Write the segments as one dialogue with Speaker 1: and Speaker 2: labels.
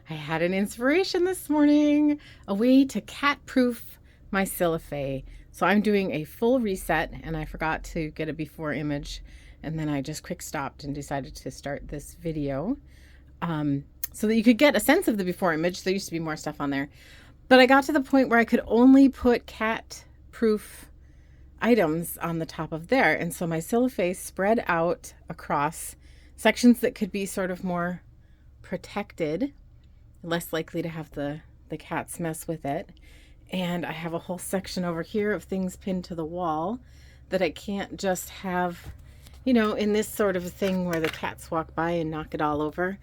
Speaker 1: I had an inspiration this morning, a way to cat-proof my Syllofae. So I'm doing a full reset, and I forgot to get a before image, and then I just quick stopped and decided to start this video so that you could get a sense of the before image. There used to be more stuff on there, but I got to the point where I could only put cat-proof items on the top of there, and so my Syllofae spread out across sections that could be sort of more protected, less likely to have the cats mess with it. And I have a whole section over here of things pinned to the wall that I can't just have, you know, in this sort of a thing where the cats walk by and knock it all over.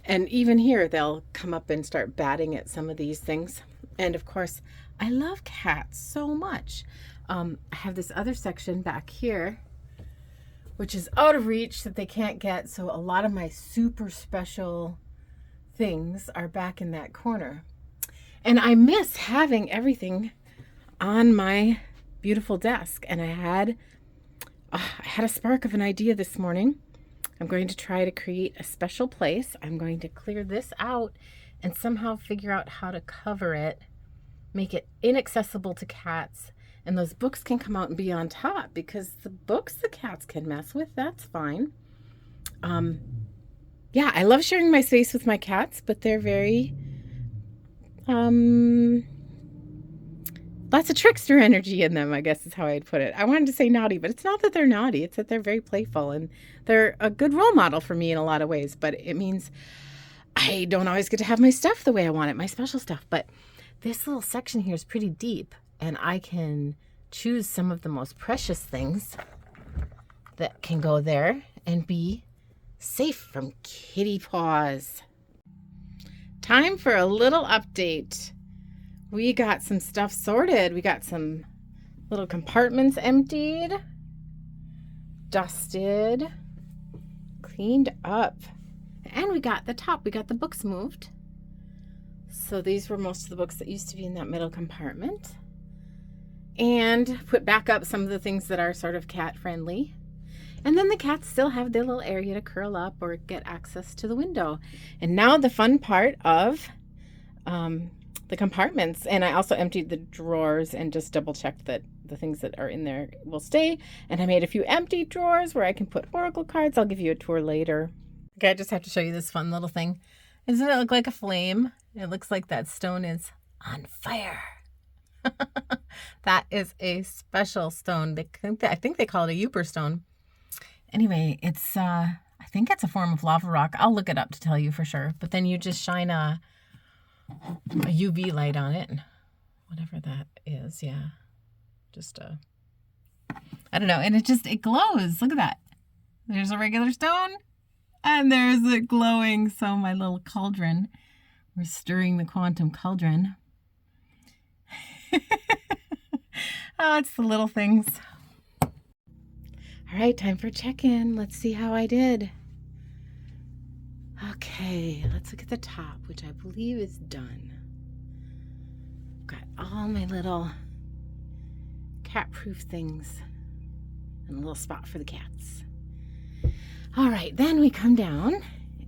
Speaker 1: And even here, they'll come up and start batting at some of these things. And of course, I love cats so much. I have this other section back here, which is out of reach that they can't get. So a lot of my super special things are back in that corner. And I miss having everything on my beautiful desk. And I had a spark of an idea this morning. I'm going to try to create a special place. I'm going to clear this out and somehow figure out how to cover it, make it inaccessible to cats. And those books can come out and be on top, because the books the cats can mess with, that's fine. Yeah, I love sharing my space with my cats, but they're very, lots of trickster energy in them, I guess is how I'd put it. I wanted to say naughty, but it's not that they're naughty. It's that they're very playful, and they're a good role model for me in a lot of ways, but it means I don't always get to have my stuff the way I want it, my special stuff. But this little section here is pretty deep, and I can choose some of the most precious things that can go there and be safe from kitty paws. Time for a little update. We got some stuff sorted. We got some little compartments emptied, dusted, cleaned up, and we got the top. We got the books moved. So these were most of the books that used to be in that middle compartment. And put back up some of the things that are sort of cat friendly. And then the cats still have their little area to curl up or get access to the window. And now the fun part of the compartments. And I also emptied the drawers and just double checked that the things that are in there will stay. And I made a few empty drawers where I can put oracle cards. I'll give you a tour later. Okay, I just have to show you this fun little thing. Doesn't it look like a flame? It looks like that stone is on fire. That is a special stone. I think they call it a Yooper stone. Anyway, it's I think it's a form of lava rock. I'll look it up to tell you for sure. But then you just shine a UV light on it, whatever that is. Yeah, just I don't know. And it glows. Look at that. There's a regular stone, and there's it glowing. So my little cauldron, we're stirring the quantum cauldron. Oh, it's the little things. All right, time for check-in. Let's see how I did. Okay, let's look at the top, which I believe is done. Got all my little cat-proof things and a little spot for the cats. All right, then we come down,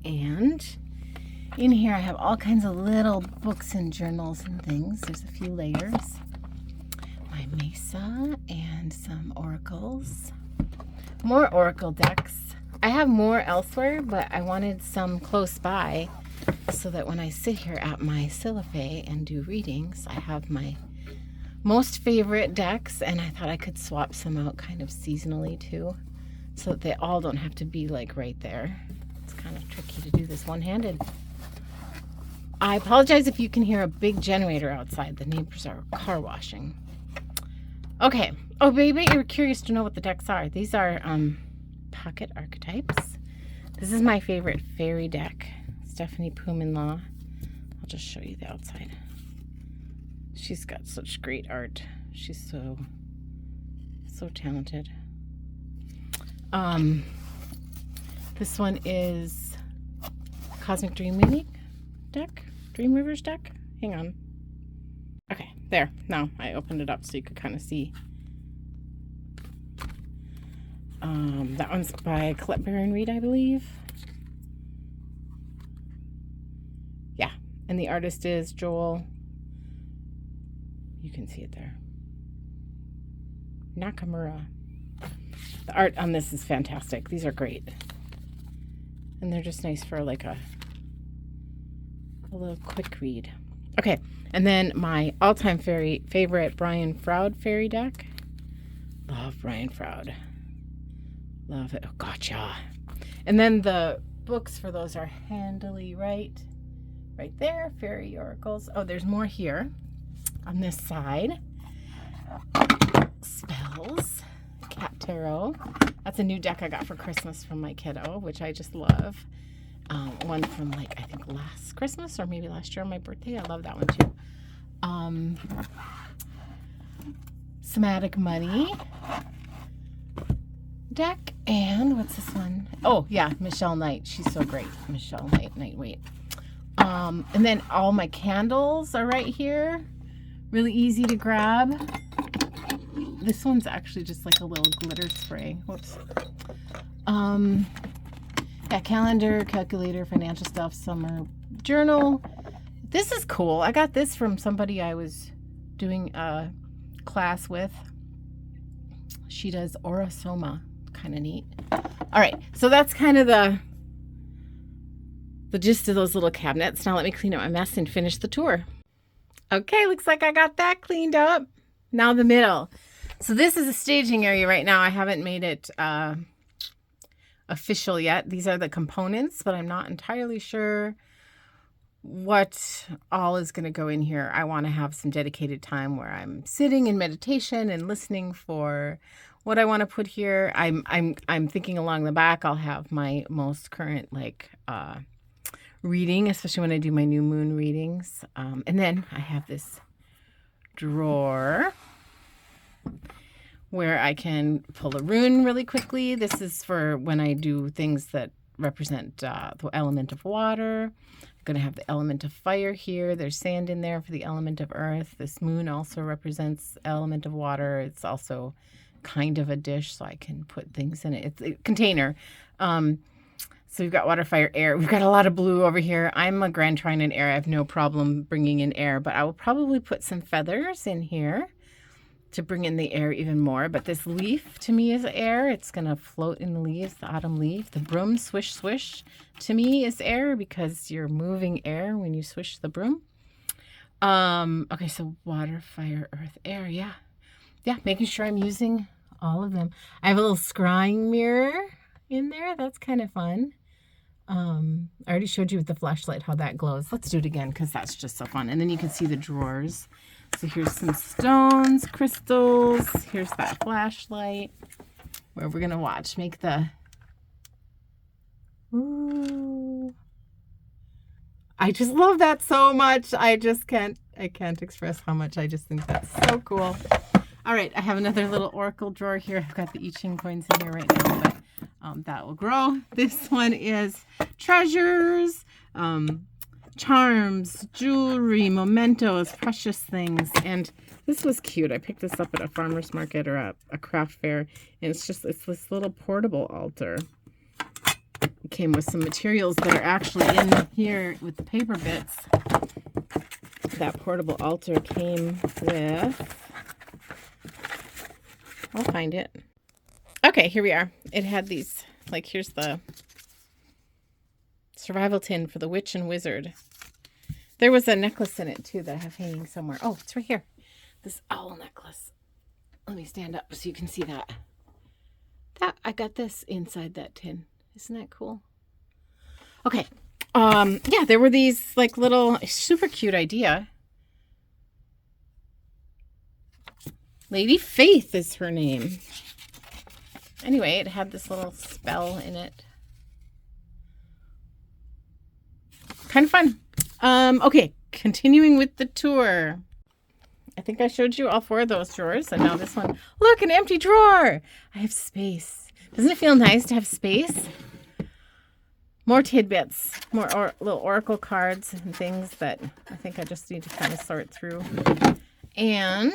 Speaker 1: and in here I have all kinds of little books and journals and things. There's a few layers. My mesa and some oracles. More oracle decks. I have more elsewhere, but I wanted some close by so that when I sit here at my Syllofae and do readings, I have my most favorite decks, and I thought I could swap some out kind of seasonally too, so that they all don't have to be like right there. It's kind of tricky to do this one-handed. I apologize if you can hear a big generator outside. The neighbors are car washing. Okay. Oh, baby, you're curious to know what the decks are. These are pocket archetypes. This is my favorite fairy deck, Stephanie Puminlaw. I'll just show you the outside. She's got such great art. She's so talented. This one is Cosmic Dream Weaving deck, Dream Weavers deck. Hang on. Okay, there. Now I opened it up so you could kind of see. That one's by Colette Baron Reed, I believe. Yeah, And the artist is Joel. You can see it there. Nakamura. The art on this is fantastic. These are great. And they're just nice for like a little quick read. Okay, and then my all-time favorite Brian Froud fairy deck. Love Brian Froud. Love it. Oh, gotcha. And then the books for those are Handily Right there. Fairy Oracles. Oh, there's more here on this side. Spells. Cat Tarot. That's a new deck I got for Christmas from my kiddo, which I just love. One from like, I think last Christmas or maybe last year on my birthday. I love that one too. Somatic Money deck. And what's this one? Oh yeah, Michelle Knight. She's so great. Michelle Knight. And then all my candles are right here. Really easy to grab. This one's actually just like a little glitter spray. Whoops. Yeah, calendar, calculator, financial stuff, summer journal. This is cool. I got this from somebody I was doing a class with. She does Orasoma. Kind of neat. All right, so that's kind of the gist of those little cabinets. Now let me clean up my mess and finish the tour. Okay, looks like I got that cleaned up. Now the middle. So this is a staging area right now. I haven't made it official yet. These are the components, but I'm not entirely sure what all is going to go in here. I want to have some dedicated time where I'm sitting in meditation and listening for what I want to put here. I'm thinking along the back I'll have my most current reading, especially when I do my new moon readings. And then I have this drawer where I can pull a rune really quickly. This is for when I do things that represent the element of water. I'm going to have the element of fire here. There's sand in there for the element of earth. This moon also represents element of water. It's also kind of a dish, so I can put things in it. It's a container. So we've got water, fire, air. We've got a lot of blue over here. I'm a Grand Trine in air. I have no problem bringing in air, but I will probably put some feathers in here to bring in the air even more. But this leaf to me is air. It's going to float in the leaves, the autumn leaf. The broom, swish, swish, to me is air because you're moving air when you swish the broom. Okay, so water, fire, earth, air. Yeah, making sure I'm using all of them. I have a little scrying mirror in there. That's kind of fun. I already showed you with the flashlight how that glows. Let's do it again because that's just so fun. And then you can see the drawers. So here's some stones, crystals. Here's that flashlight where we're going to watch. Make the... Ooh. I just love that so much. I can't express how much I just think that's so cool. All right, I have another little oracle drawer here. I've got the I Ching coins in here right now, but that will grow. This one is treasures, charms, jewelry, mementos, precious things. And this was cute. I picked this up at a farmer's market or a craft fair. And it's this little portable altar. It came with some materials that are actually in here with the paper bits. That portable altar came with... I'll find it. Okay, here we are. It had these, like, here's the survival tin for the witch and wizard. There was a necklace in it, too, that I have hanging somewhere. Oh, it's right here. This owl necklace. Let me stand up so you can see that. I got this inside that tin. Isn't that cool? Okay. Yeah, there were these, like, little, super cute idea. Lady Faith is her name. Anyway, it had this little spell in it. Kind of fun. Okay, continuing with the tour. I think I showed you all 4 of those drawers, and now this one. Look, an empty drawer. I have space. Doesn't it feel nice to have space? More tidbits, more little oracle cards and things that I think I just need to kind of sort through. And...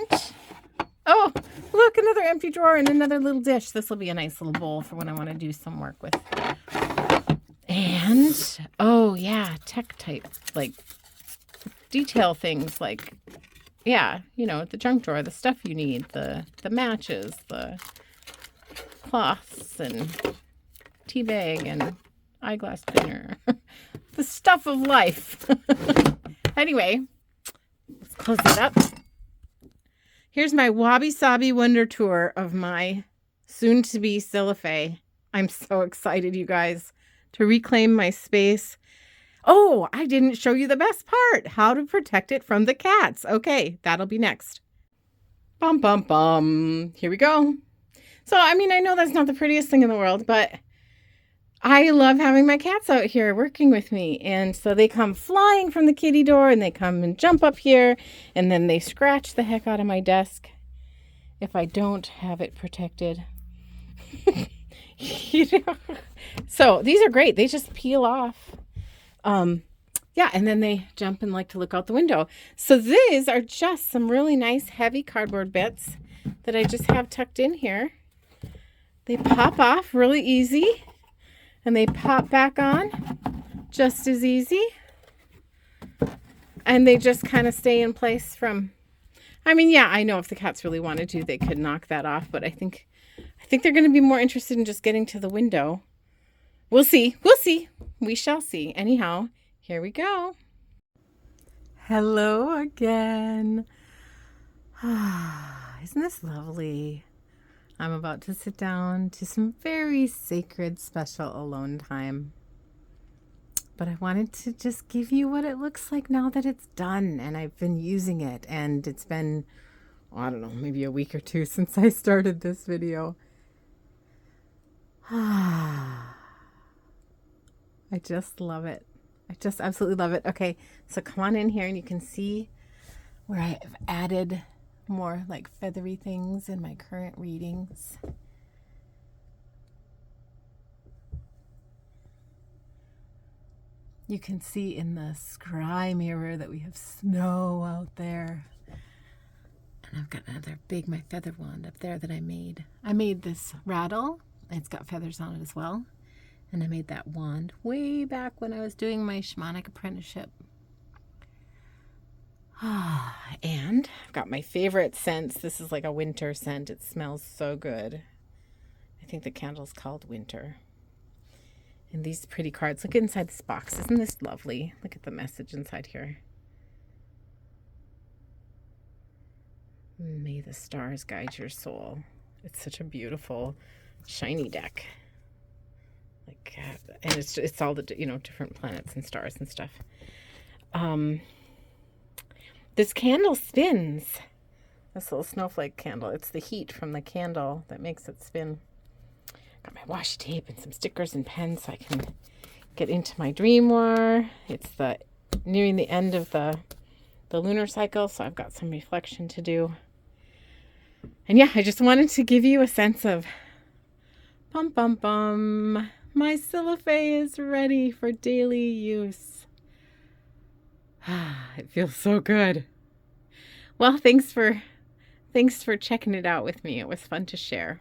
Speaker 1: oh, look, another empty drawer and another little dish. This will be a nice little bowl for when I want to do some work with. And, oh, yeah, tech type, like detail things like, yeah, you know, the junk drawer, the stuff you need, the matches, the cloths and tea bag and eyeglass cleaner, the stuff of life. Anyway, let's close it up. Here's my Wabi-Sabi wonder tour of my soon-to-be Syllofae. I'm so excited, you guys, to reclaim my space. Oh, I didn't show you the best part, how to protect it from the cats. Okay, that'll be next. Bum, bum, bum. Here we go. So, I mean, I know that's not the prettiest thing in the world, but I love having my cats out here working with me. And so they come flying from the kitty door and they come and jump up here and then they scratch the heck out of my desk if I don't have it protected. You know? So these are great. They just peel off. Yeah, and then they jump and like to look out the window. So these are just some really nice heavy cardboard bits that I just have tucked in here. They pop off really easy and they pop back on just as easy. And they just kind of stay in place from, I mean, yeah, I know if the cats really wanted to, they could knock that off, but I think they're going to be more interested in just getting to the window. We'll see. We'll see. We shall see. Anyhow, here we go. Hello again. Isn't this lovely? I'm about to sit down to some very sacred, special alone time. But I wanted to just give you what it looks like now that it's done and I've been using it. And it's been, I don't know, maybe a week or two since I started this video. I just love it. I just absolutely love it. Okay, so come on in here and you can see where I've added more like feathery things in my current readings. You can see in the scry mirror that we have snow out there. And I've got another my feather wand up there that I made. I made this rattle. It's got feathers on it as well. And I made that wand way back when I was doing my shamanic apprenticeship. And I've got my favorite scents. This is like a winter scent. It smells so good. I think the candle's called Winter. And these pretty cards. Look inside this box. Isn't this lovely? Look at the message inside here. May the stars guide your soul. It's such a beautiful, shiny deck. Like, and it's all the, you know, different planets and stars and stuff. This candle spins. This little snowflake candle. It's the heat from the candle that makes it spin. Got my washi tape and some stickers and pens so I can get into my dream war. It's nearing the end of the lunar cycle, so I've got some reflection to do. And yeah, I just wanted to give you a sense of bum bum bum. My Syllofae is ready for daily use. It feels so good. Well, thanks for checking it out with me. It was fun to share.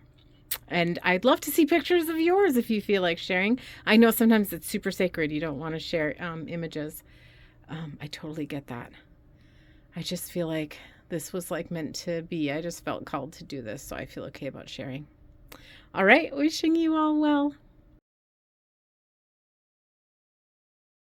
Speaker 1: And I'd love to see pictures of yours if you feel like sharing. I know sometimes it's super sacred. You don't want to share images. I totally get that. I just feel like this was like meant to be. I just felt called to do this, so I feel okay about sharing. All right, wishing you all well.